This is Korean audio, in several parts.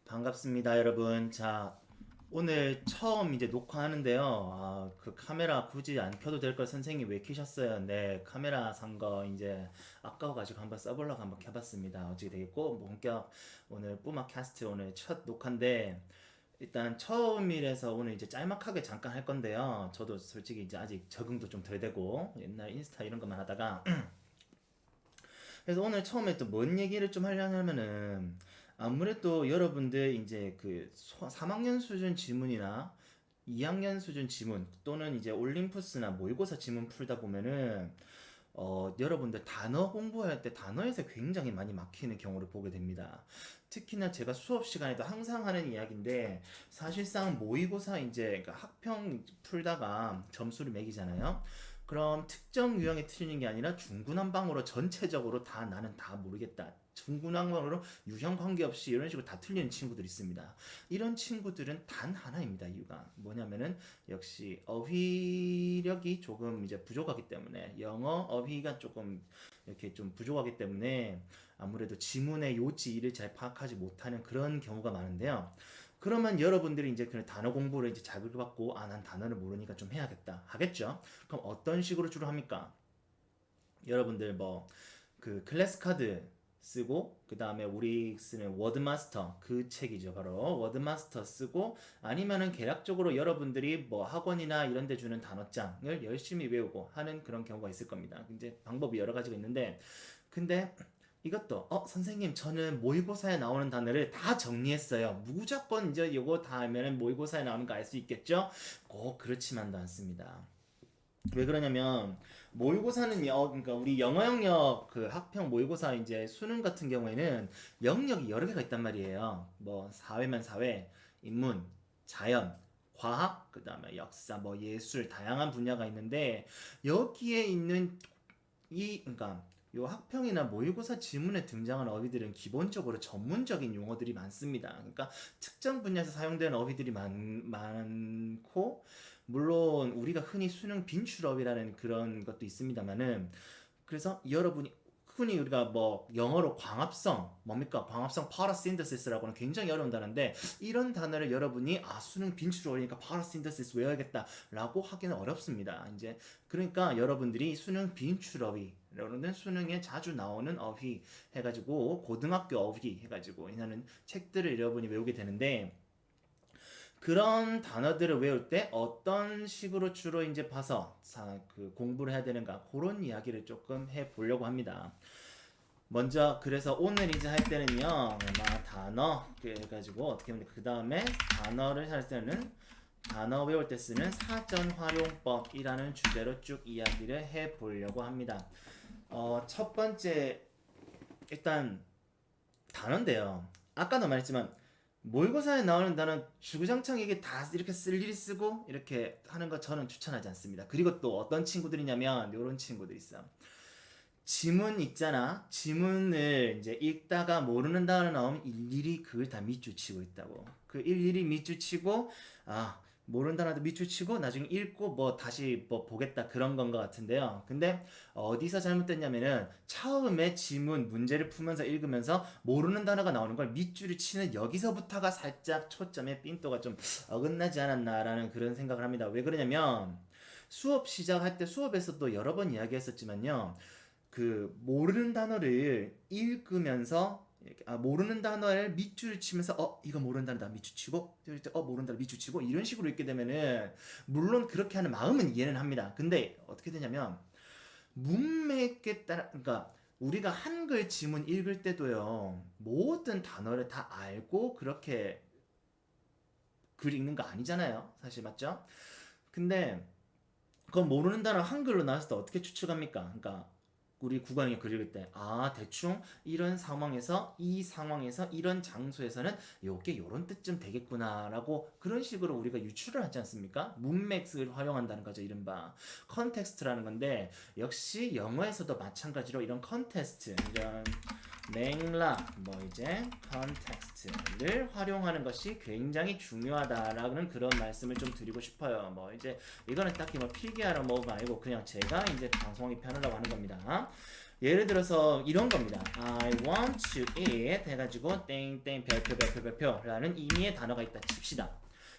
반갑습니다, 여러분. 자, 오늘 처음 이제 녹화하는데요. 그 카메라 굳이 안 켜도 될 걸 선생님이 왜 켜셨어요? 네, 카메라 산 거 이제 아까워가지고 한번 써보려고 한번 켜봤습니다. 어찌 되겠고, 본격 오늘 뿌마 캐스트 오늘 첫 녹화인데, 일단 처음이라서 오늘 이제 짤막하게 잠깐 할 건데요. 저도 솔직히 이제 아직 적응도 좀 덜 되고, 옛날 인스타 이런 것만 하다가, 그래서 오늘 처음에 또 뭔 얘기를 좀 하려면은 아무래도 여러분들 이제 그 3학년 수준 지문이나 2학년 수준 지문 또는 이제 올림푸스나 모의고사 지문 풀다 보면은 여러분들 단어 공부할 때 단어에서 굉장히 많이 막히는 경우를 보게 됩니다. 특히나 제가 수업 시간에도 항상 하는 이야기인데 사실상 모의고사 이제 그러니까 학평 풀다가 점수를 매기잖아요. 그럼 특정 유형이 틀리는 게 아니라 중구난방으로 전체적으로 다 나는 다 모르겠다. 중구난방으로 유형 관계없이 이런 식으로 다 틀리는 친구들이 있습니다. 이런 친구들은 단 하나입니다. 이유가 뭐냐면은 역시 어휘력이 조금 이제 부족하기 때문에 영어 어휘가 조금 이렇게 좀 부족하기 때문에 아무래도 지문의 요지를 잘 파악하지 못하는 그런 경우가 많은데요. 그러면 여러분들이 이제 그 단어 공부를 이제 자극을 받고 난 단어를 모르니까 좀 해야겠다 하겠죠. 그럼 어떤 식으로 주로 합니까? 여러분들 뭐 그 클래스 카드 쓰고 그 다음에 우리 쓰는 워드마스터 그 책이죠. 바로 워드마스터 쓰고 아니면은 계략적으로 여러분들이 뭐 학원이나 이런 데 주는 단어장을 열심히 외우고 하는 그런 경우가 있을 겁니다. 이제 방법이 여러 가지가 있는데 근데 이것도 선생님 저는 모의고사에 나오는 단어를 다 정리했어요. 무조건 이제 이거 다 하면은 모의고사에 나오는 거 알 수 있겠죠? 꼭 그렇지만도 않습니다. 왜 그러냐면 모의고사는 그러니까 우리 영어 영역 그 학평 모의고사 이제 수능 같은 경우에는 영역이 여러 개가 있단 말이에요. 뭐 사회면 사회, 인문, 자연, 과학, 그다음에 역사, 뭐 예술 다양한 분야가 있는데 여기에 있는 그러니까 요 학평이나 모의고사 지문에 등장하는 어휘들은 기본적으로 전문적인 용어들이 많습니다. 그러니까 특정 분야에서 사용되는 어휘들이 많고 물론 우리가 흔히 수능 빈출어휘라는 그런 것도 있습니다만은 그래서 여러분이 흔히 우리가 뭐 영어로 광합성 뭡니까 광합성 파라신더시스라고는 굉장히 어려운 단어인데 이런 단어를 여러분이 수능 빈출 어휘니까 파라신더시스 외워야겠다라고 하기는 어렵습니다. 이제 그러니까 여러분들이 수능 빈출 어휘 여러분은 수능에 자주 나오는 어휘 해가지고 고등학교 어휘 해가지고 이하는 책들을 여러분이 외우게 되는데 그런 단어들을 외울 때 어떤 식으로 주로 이제 봐서 그 공부를 해야 되는가 그런 이야기를 조금 해 보려고 합니다. 먼저 그래서 오늘 이제 할 때는요 단어 그래가지고 어떻게 하면 그 다음에 단어를 할 때는 단어 외울 때 쓰는 사전 활용법이라는 주제로 쭉 이야기를 해 보려고 합니다. 첫 번째 일단 단어인데요. 아까도 말했지만 모의고사에 나오는 단어 주구장창 이게 다 이렇게 쓸 일이 쓰고 이렇게 하는 거 저는 추천하지 않습니다. 그리고 또 어떤 친구들이냐면 이런 친구들 있어. 지문 있잖아. 지문을 이제 읽다가 모르는 단어 나오면 일일이 그걸 다 밑줄치고 있다고. 그 일일이 밑줄치고 모르는 단어도 밑줄치고 나중에 읽고 뭐 다시 뭐 보겠다 그런 건 것 같은데요. 근데 어디서 잘못됐냐면은 처음에 지문 문제를 풀면서 읽으면서 모르는 단어가 나오는 걸 밑줄을 치는 여기서부터가 살짝 초점의 삔또가 좀 어긋나지 않았나라는 그런 생각을 합니다. 왜 그러냐면 수업 시작할 때 수업에서도 여러 번 이야기했었지만요. 그 모르는 단어를 읽으면서 이렇게 모르는 단어를 밑줄 치면서 이거 모르는 단어다 밑줄 치고 모르는 단어 밑줄 치고 이런 식으로 읽게 되면은 물론 그렇게 하는 마음은 이해는 합니다. 근데 어떻게 되냐면 문맥에 따라 그러니까 우리가 한글 지문 읽을 때도요 모든 단어를 다 알고 그렇게 글 읽는 거 아니잖아요 사실 맞죠? 근데 그건 모르는 단어 한글로 나왔을 때 어떻게 추측합니까? 그러니까 우리 국어영역 그릴 때 대충 이런 상황에서 이 상황에서 이런 장소에서는 요게 요런 뜻쯤 되겠구나 라고 그런 식으로 우리가 유추를 하지 않습니까? 문맥을 활용한다는 거죠. 이른바 컨텍스트라는 건데 역시 영어에서도 마찬가지로 이런 컨텍스트 이런 맥락 이제 컨텍스트를 활용하는 것이 굉장히 중요하다라는 그런 말씀을 좀 드리고 싶어요. 이제 이거는 딱히 필기하러 뭐가 아니고 그냥 제가 이제 방송하기 편하라고 하는 겁니다. 예를 들어서 이런 겁니다. I want to eat 해가지고 땡땡 별표라는 의미의 단어가 있다 칩시다.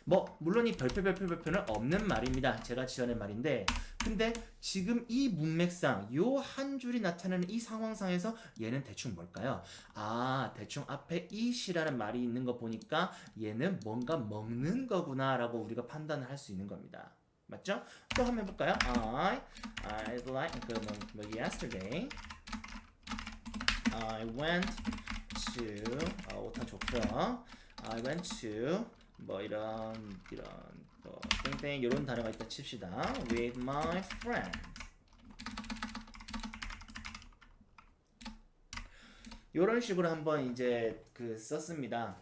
뭐 물론 이 별표는 없는 말입니다. 제가 지어낸 말인데 근데 지금 이 문맥상 요 한 줄이 나타나는 이 상황상에서 얘는 대충 뭘까요? 아 대충 앞에 eat이라는 말이 있는 거 보니까 얘는 뭔가 먹는 거구나 라고 우리가 판단을 할 수 있는 겁니다. 맞죠? 또 한번 해볼까요? I like yesterday I went to 오타 좋고요. I went to 뭐 이런 뭐 땡땡 이런 단어가 있다 칩시다. With my friend. 이런 식으로 한번 이제 썼습니다.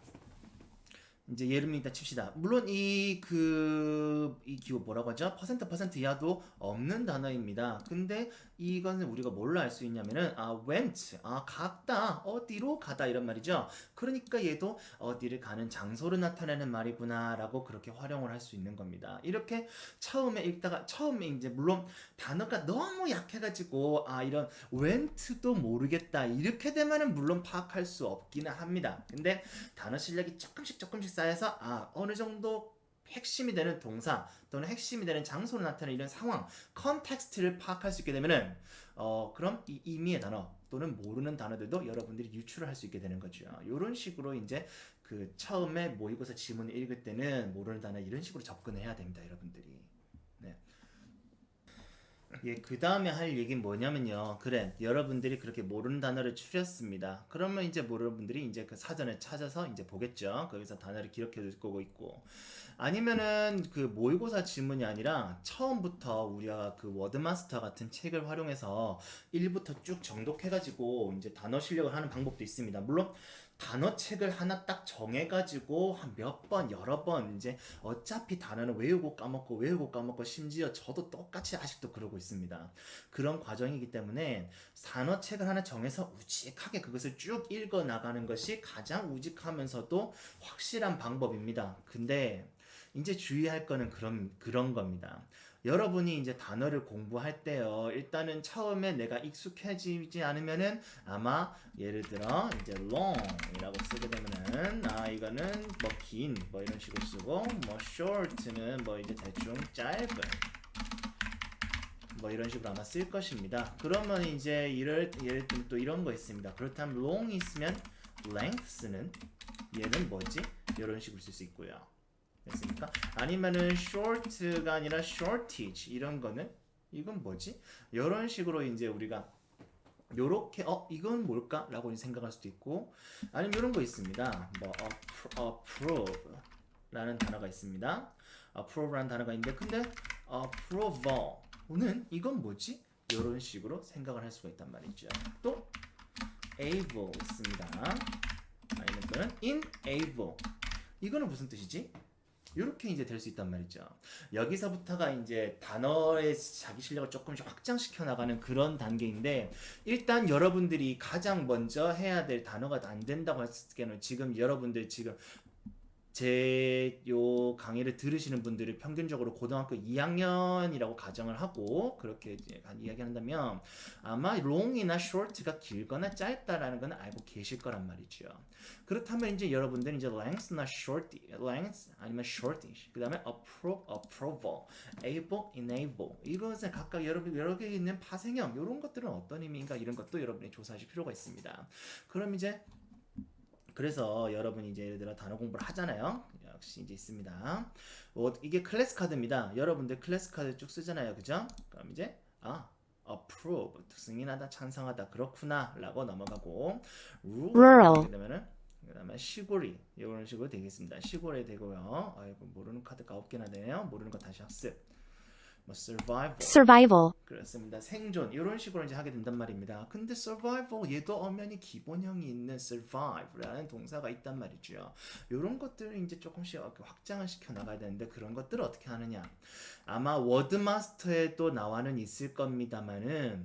이제 예를 일단 칩시다. 물론 이 기호 뭐라고 하죠? 퍼센트 이하도 없는 단어입니다. 근데 이거는 우리가 뭘로 알 수 있냐면은 went 갔다 어디로 가다 이런 말이죠. 그러니까 얘도 어디를 가는 장소를 나타내는 말이구나라고 그렇게 활용을 할 수 있는 겁니다. 이렇게 처음에 읽다가 처음에 이제 물론 단어가 너무 약해가지고 이런 went도 모르겠다 이렇게 되면은 물론 파악할 수 없기는 합니다. 근데 단어 실력이 조금씩 쌓여서 어느 정도 핵심이 되는 동사 또는 핵심이 되는 장소로 나타나는 이런 상황, 컨텍스트를 파악할 수 있게 되면은 그럼 이 의미의 단어 또는 모르는 단어들도 여러분들이 유출을 할 수 있게 되는 거죠. 이런 식으로 이제 처음에 모의고사 지문을 읽을 때는 모르는 단어 이런 식으로 접근해야 됩니다, 여러분들이. 네. 예, 그 다음에 할 얘기는 뭐냐면요. 그래, 여러분들이 그렇게 모르는 단어를 추렸습니다. 그러면 이제 모르는 분들이 이제 그 사전을 찾아서 이제 보겠죠. 거기서 단어를 기록해 둘 거고 있고. 아니면은 모의고사 지문이 아니라 처음부터 우리가 워드마스터 같은 책을 활용해서 1부터 쭉 정독해가지고 이제 단어 실력을 하는 방법도 있습니다. 물론 단어책을 하나 딱 정해가지고 한 몇 번, 여러 번 이제 어차피 단어는 외우고 까먹고 심지어 저도 똑같이 아직도 그러고 있습니다. 그런 과정이기 때문에 단어책을 하나 정해서 우직하게 그것을 쭉 읽어 나가는 것이 가장 우직하면서도 확실한 방법입니다. 근데 이제 주의할 거는 그런 겁니다. 여러분이 이제 단어를 공부할 때요. 일단은 처음에 내가 익숙해지지 않으면은 아마 예를 들어 이제 long이라고 쓰게 되면은 이거는 뭐 긴 뭐 이런 식으로 쓰고 뭐 short는 뭐 이제 대충 짧은 뭐 이런 식으로 아마 쓸 것입니다. 그러면 이제 예를 들면 또 이런 거 있습니다. 그렇다면 long 있으면 length는 얘는 뭐지? 이런 식으로 쓸 수 있고요. 됐습니까? 아니면은 short가 아니라 shortage 이런 거는 이건 뭐지? 이런 식으로 이제 우리가 요렇게 이건 뭘까? 라고 생각할 수도 있고 아니면 이런 거 있습니다. 뭐 approve 라는 단어가 있습니다. approve라는 단어가 있는데 근데 approval는 이건 뭐지? 이런 식으로 생각을 할 수가 있단 말이죠. 또 able 있습니다. 아니면 또는 inable 이거는 무슨 뜻이지? 이렇게 이제 될 수 있단 말이죠. 여기서부터가 이제 단어의 자기 실력을 조금씩 확장시켜 나가는 그런 단계인데 일단 여러분들이 가장 먼저 해야 될 단어가 안 된다고 했을 때는 지금 여러분들 지금 제 요 강의를 들으시는 분들이 평균적으로 고등학교 2학년이라고 가정을 하고 그렇게 이제 이야기한다면 아마 long이나 short가 길거나 짧다라는 건 알고 계실 거란 말이죠. 그렇다면 이제 여러분들은 이제 length나 length 아니면 shortish 그 다음에 approval, able, enable 이것을 각각 여러 개 있는 파생형 이런 것들은 어떤 의미인가 이런 것도 여러분이 조사하실 필요가 있습니다. 그럼 이제 그래서 여러분이 이제 예를 들어 단어 공부를 하잖아요. 역시 이제 있습니다. 이게 클래스 카드입니다. 여러분들 클래스 카드 쭉 쓰잖아요. 그죠? 그럼 이제 approve 승인하다 찬성하다 그렇구나 라고 넘어가고 rural 그 다음에 시골이 이런 식으로 되겠습니다. 시골에 되고요. 아이고 모르는 카드가 9개나 되네요. 모르는 거 다시 학습. 뭐 survival 그렇습니다. 생존 이런 식으로 이제 하게 된단 말입니다. 근데 survival 얘도 엄연히 기본형이 있는 survive라는 동사가 있단 말이죠. 이런 것들을 이제 조금씩 확장을 시켜 나가야 되는데 그런 것들을 어떻게 하느냐? 아마 워드마스터에도 나와는 있을 겁니다만은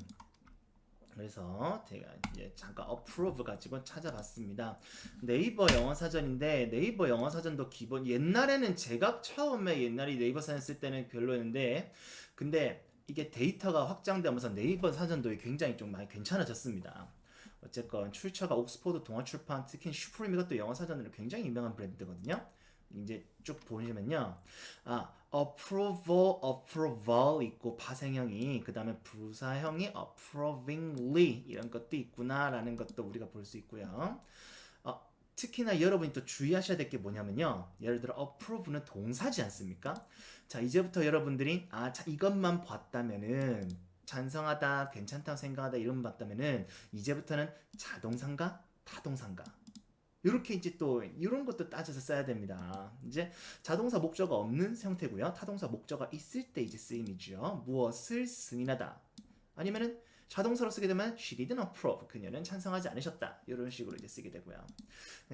그래서 제가 이제 잠깐 approve 가지고 찾아봤습니다. 네이버 영어 사전인데 네이버 영어 사전도 기본 옛날에는 제가 처음에 옛날에 네이버 사전 쓸 때는 별로였는데 근데 이게 데이터가 확장되면서 네이버 사전도 굉장히 좀 많이 괜찮아졌습니다. 어쨌건 출처가 옥스퍼드 동아출판, 특히 슈프림 이것도 영어 사전으로 굉장히 유명한 브랜드거든요. 이제 쭉 보시면요, approval 있고 파생형이, 그 다음에 부사형이 approvingly 이런 것도 있구나라는 것도 우리가 볼 수 있고요. 특히나 여러분이 또 주의하셔야 될 게 뭐냐면요, 예를 들어 approve는 동사지 않습니까? 자, 이제부터 여러분들이 자, 이것만 봤다면은 찬성하다, 괜찮다고 생각하다 이런 거 봤다면은 이제부터는 자동사인가 타동사인가 이렇게 이제 또 이런 것도 따져서 써야 됩니다. 이제 자동사 목적어 없는 형태고요. 타동사 목적어 있을 때 이제 쓰임이죠. 무엇을 승인하다. 아니면은 자동사로 쓰게 되면 she didn't approve. 그녀는 찬성하지 않으셨다. 이런 식으로 이제 쓰게 되고요.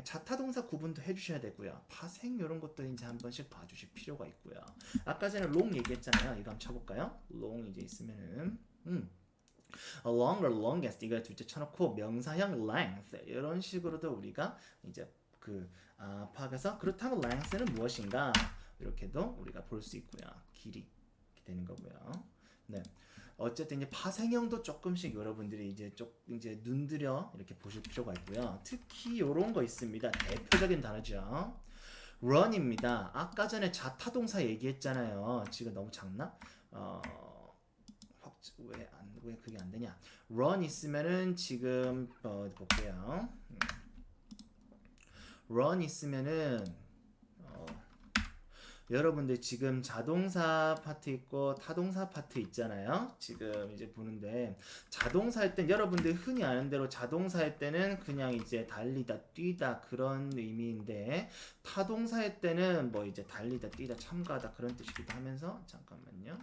자타동사 구분도 해주셔야 되고요. 파생 이런 것도 이제 한 번씩 봐주실 필요가 있고요. 아까 전에 long 얘기했잖아요. 이거 한번 쳐볼까요? long 이제 있으면은 along or longest 이거 둘째 쳐놓고 명사형 length 이런 식으로도 우리가 이제 파악해서 그렇다면 length는 무엇인가 이렇게도 우리가 볼 수 있고요. 길이 이렇게 되는 거고요. 네. 어쨌든 이제 파생형도 조금씩 여러분들이 이제 눈들여 이렇게 보실 필요가 있고요. 특히 이런 거 있습니다. 대표적인 단어죠. run입니다. 아까 전에 자타동사 얘기했잖아요. 지금 너무 작나? 왜 그게 안 되냐? run 있으면은 지금 볼게요. run 있으면은 여러분들 지금 자동사 파트 있고 타동사 파트 있잖아요. 지금 이제 보는데 자동사 할 땐 여러분들 흔히 아는 대로 자동사 할 때는 그냥 이제 달리다, 뛰다 그런 의미인데 타동사 할 때는 뭐 이제 달리다, 뛰다, 참가하다 그런 뜻이기도 하면서 잠깐만요.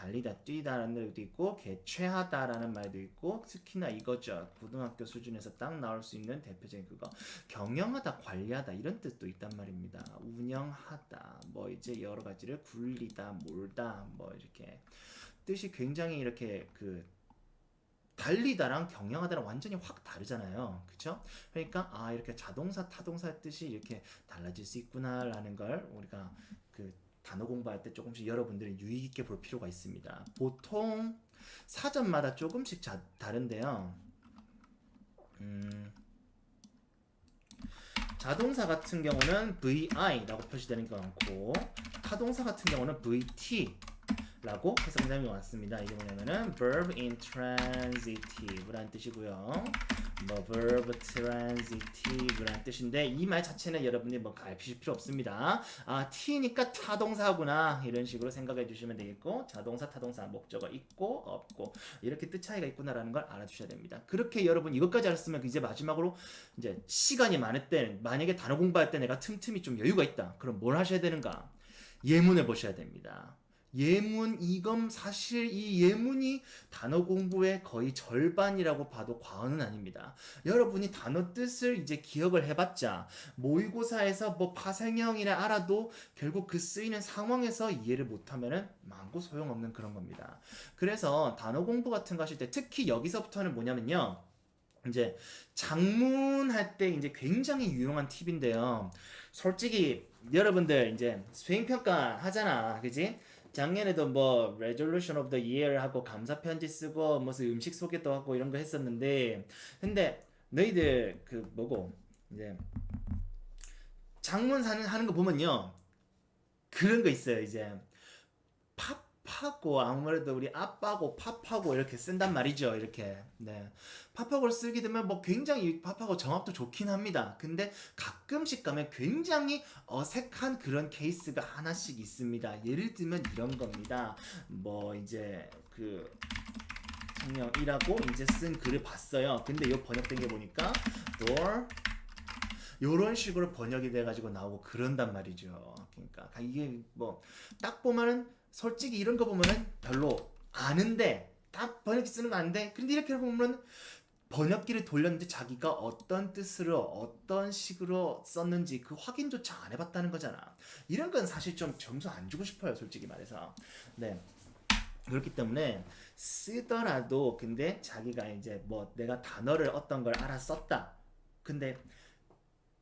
달리다, 뛰다라는 말도 있고 개최하다라는 말도 있고 특히나 이거죠. 고등학교 수준에서 딱 나올 수 있는 대표적인 그거 경영하다, 관리하다 이런 뜻도 있단 말입니다. 운영하다, 뭐 이제 여러 가지를 굴리다, 몰다, 뭐 이렇게 뜻이 굉장히 이렇게 달리다랑 경영하다랑 완전히 확 다르잖아요. 그쵸? 그러니까 이렇게 자동사, 타동사 뜻이 이렇게 달라질 수 있구나라는 걸 우리가 단어 공부할 때 조금씩 여러분들이 유의 깊게 볼 필요가 있습니다. 보통 사전마다 조금씩 다른데요. 자동사 같은 경우는 VI라고 표시되는 게 많고 타동사 같은 경우는 VT라고 해석되는 게 많습니다. 이게 뭐냐면은 verb intransitive라는 뜻이고요. 뭐 verb transitive라는 뜻인데 이 말 자체는 여러분이 뭐 알피실 필요 없습니다. T니까 타동사구나 이런 식으로 생각해 주시면 되겠고 자동사, 타동사, 목적어 있고 없고 이렇게 뜻 차이가 있구나라는 걸 알아주셔야 됩니다. 그렇게 여러분 이것까지 알았으면 이제 마지막으로 이제 시간이 많을 때 만약에 단어 공부할 때 내가 틈틈이 좀 여유가 있다. 그럼 뭘 하셔야 되는가? 예문을 보셔야 됩니다. 예문 이건 사실 이 예문이 단어 공부의 거의 절반이라고 봐도 과언은 아닙니다. 여러분이 단어 뜻을 이제 기억을 해봤자 모의고사에서 뭐 파생형이라 알아도 결국 그 쓰이는 상황에서 이해를 못하면은 망고 소용없는 그런 겁니다. 그래서 단어 공부 같은 거 하실 때 특히 여기서부터는 뭐냐면요. 이제 작문할 때 이제 굉장히 유용한 팁인데요. 솔직히 여러분들 이제 수행평가 하잖아, 그지? 작년에도 뭐 Resolution of the Year 하고 감사 편지 쓰고 무슨 음식 소개도 하고 이런 거 했었는데 근데 너희들 이제 장문 하는 거 보면요 그런 거 있어요. 이제 팝하고 아무래도 우리 아빠고 팝하고 이렇게 쓴단 말이죠. 이렇게 팝하고를 쓰게 되면 뭐 굉장히 팝하고 정합도 좋긴 합니다. 근데 가끔씩 가면 굉장히 어색한 그런 케이스가 하나씩 있습니다. 예를 들면 이런 겁니다. 뭐 이제 성령이라고 이제 쓴 글을 봤어요. 근데 이 번역된 게 보니까 door 요런 식으로 번역이 돼가지고 나오고 그런단 말이죠. 그러니까 이게 뭐 딱 보면은 솔직히 이런 거 보면은 별로 아는데 딱 번역기 쓰는 거 아는데 근데 이렇게 보면 번역기를 돌렸는데 자기가 어떤 뜻으로 어떤 식으로 썼는지 그 확인조차 안 해봤다는 거잖아. 이런 건 사실 좀 점수 안 주고 싶어요. 솔직히 말해서. 그렇기 때문에 쓰더라도 근데 자기가 이제 뭐 내가 단어를 어떤 걸 알아 썼다. 근데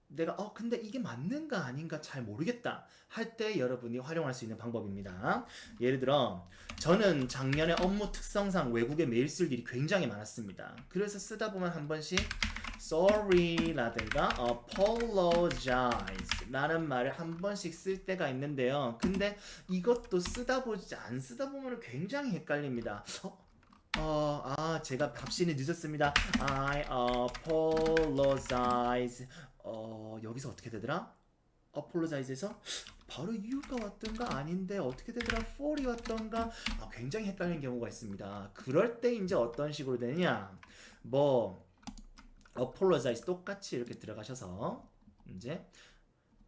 내가 근데 이게 맞는가 아닌가 잘 모르겠다 할 때 여러분이 활용할 수 있는 방법입니다. 예를 들어 저는 작년에 업무 특성상 외국에 메일 쓸 일이 굉장히 많았습니다. 그래서 쓰다 보면 한 번씩 sorry라든가 apologize 라는 말을 한 번씩 쓸 때가 있는데요. 근데 이것도 쓰다 보지 안 쓰다 보면 굉장히 헷갈립니다. 제가 답신이 늦었습니다. I apologize. 여기서 어떻게 되더라? apologize에서 바로 you가 왔던가 아닌데 어떻게 되더라? for이 왔던가 굉장히 헷갈리는 경우가 있습니다. 그럴 때 이제 어떤 식으로 되느냐? 뭐 apologize 똑같이 이렇게 들어가셔서 이제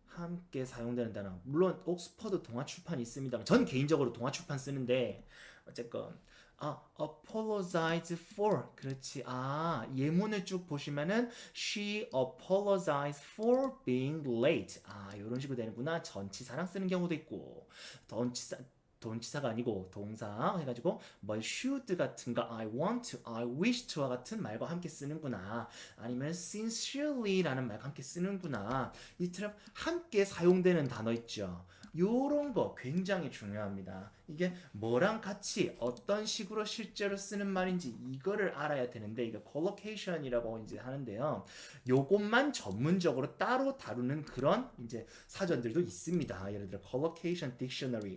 함께 사용되는 단어 물론 옥스퍼드 동아출판이 있습니다만 전 개인적으로 동아출판 쓰는데 어쨌건 apologize for 그렇지 예문을 쭉 보시면은 she apologized for being late 이런 식으로 되는구나. 전치사랑 쓰는 경우도 있고 돈치사가 아니고 동사 해가지고 뭐 should 같은 거 I want to, I wish to와 같은 말과 함께 쓰는구나. 아니면 sincerely라는 말과 함께 쓰는구나. 이처럼 함께 사용되는 단어 있죠. 요런 거 굉장히 중요합니다. 이게 뭐랑 같이 어떤 식으로 실제로 쓰는 말인지 이거를 알아야 되는데 이거 collocation이라고 이제 하는데요. 요것만 전문적으로 따로 다루는 그런 이제 사전들도 있습니다. 예를 들어 collocation dictionary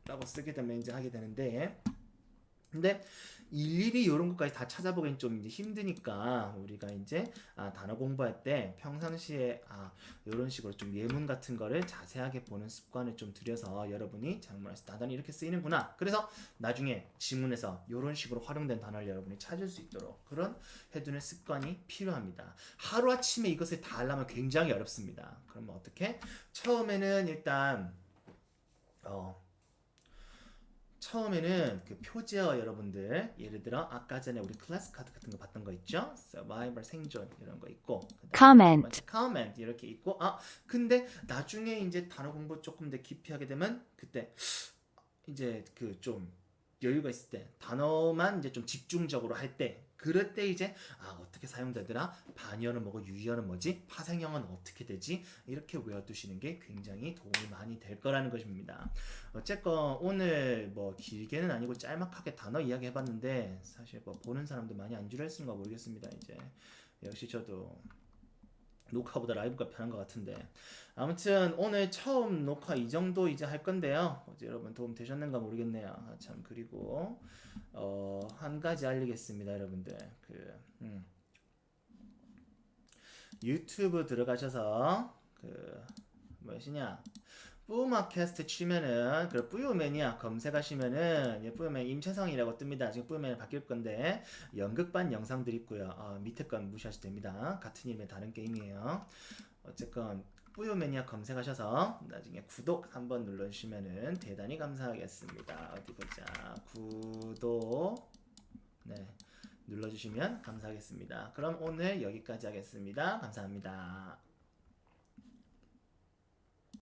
라고 쓰게 되면 이제 하게 되는데 근데 일일이 이런 것까지 다 찾아보기엔 좀 이제 힘드니까 우리가 이제 단어 공부할 때 평상시에 이런 식으로 좀 예문 같은 거를 자세하게 보는 습관을 좀 들여서 여러분이 작문에서 단어는 이렇게 쓰이는구나. 그래서 나중에 지문에서 이런 식으로 활용된 단어를 여러분이 찾을 수 있도록 그런 해두는 습관이 필요합니다. 하루아침에 이것을 다 하려면 굉장히 어렵습니다. 그러면 어떻게? 처음에는 일단 처음에는 그 표제어 여러분들 예를 들어 아까 전에 우리 클래스 카드 같은 거 봤던 거 있죠? survival 생존 이런 거 있고 comment, comment 이렇게 있고 근데 나중에 이제 단어 공부 조금 더 깊이 하게 되면 그때 이제 그 좀 여유가 있을 때 단어만 이제 좀 집중적으로 할 때 그럴 때 이제 어떻게 사용되더라? 반의어는 뭐고 유의어는 뭐지? 파생형은 어떻게 되지? 이렇게 외워두시는 게 굉장히 도움이 많이 될 거라는 것입니다. 어쨌건 오늘 뭐 길게는 아니고 짤막하게 단어 이야기 해봤는데 사실 뭐 보는 사람도 많이 안 줄였는가 모르겠습니다. 이제 역시 저도 녹화보다 라이브가 편한 것 같은데 아무튼 오늘 처음 녹화 이 정도 이제 할 건데요. 어제 여러분 도움 되셨는가 모르겠네요. 참 그리고 한 가지 알리겠습니다, 여러분들. 유튜브 들어가셔서 무엇이냐? 뿌마캐스트 치면은 뿌요맨이야 검색하시면은 뿌요맨 임채성이라고 뜹니다. 지금 뿌요맨이 바뀔 건데 연극반 영상들 있고요. 밑에 건 무시하셔도 됩니다. 같은 이름의 다른 게임이에요. 어쨌건 뿌요매니아 검색하셔서 나중에 구독 한번 눌러주시면은 대단히 감사하겠습니다. 어디 보자. 구독 눌러주시면 감사하겠습니다. 그럼 오늘 여기까지 하겠습니다. 감사합니다.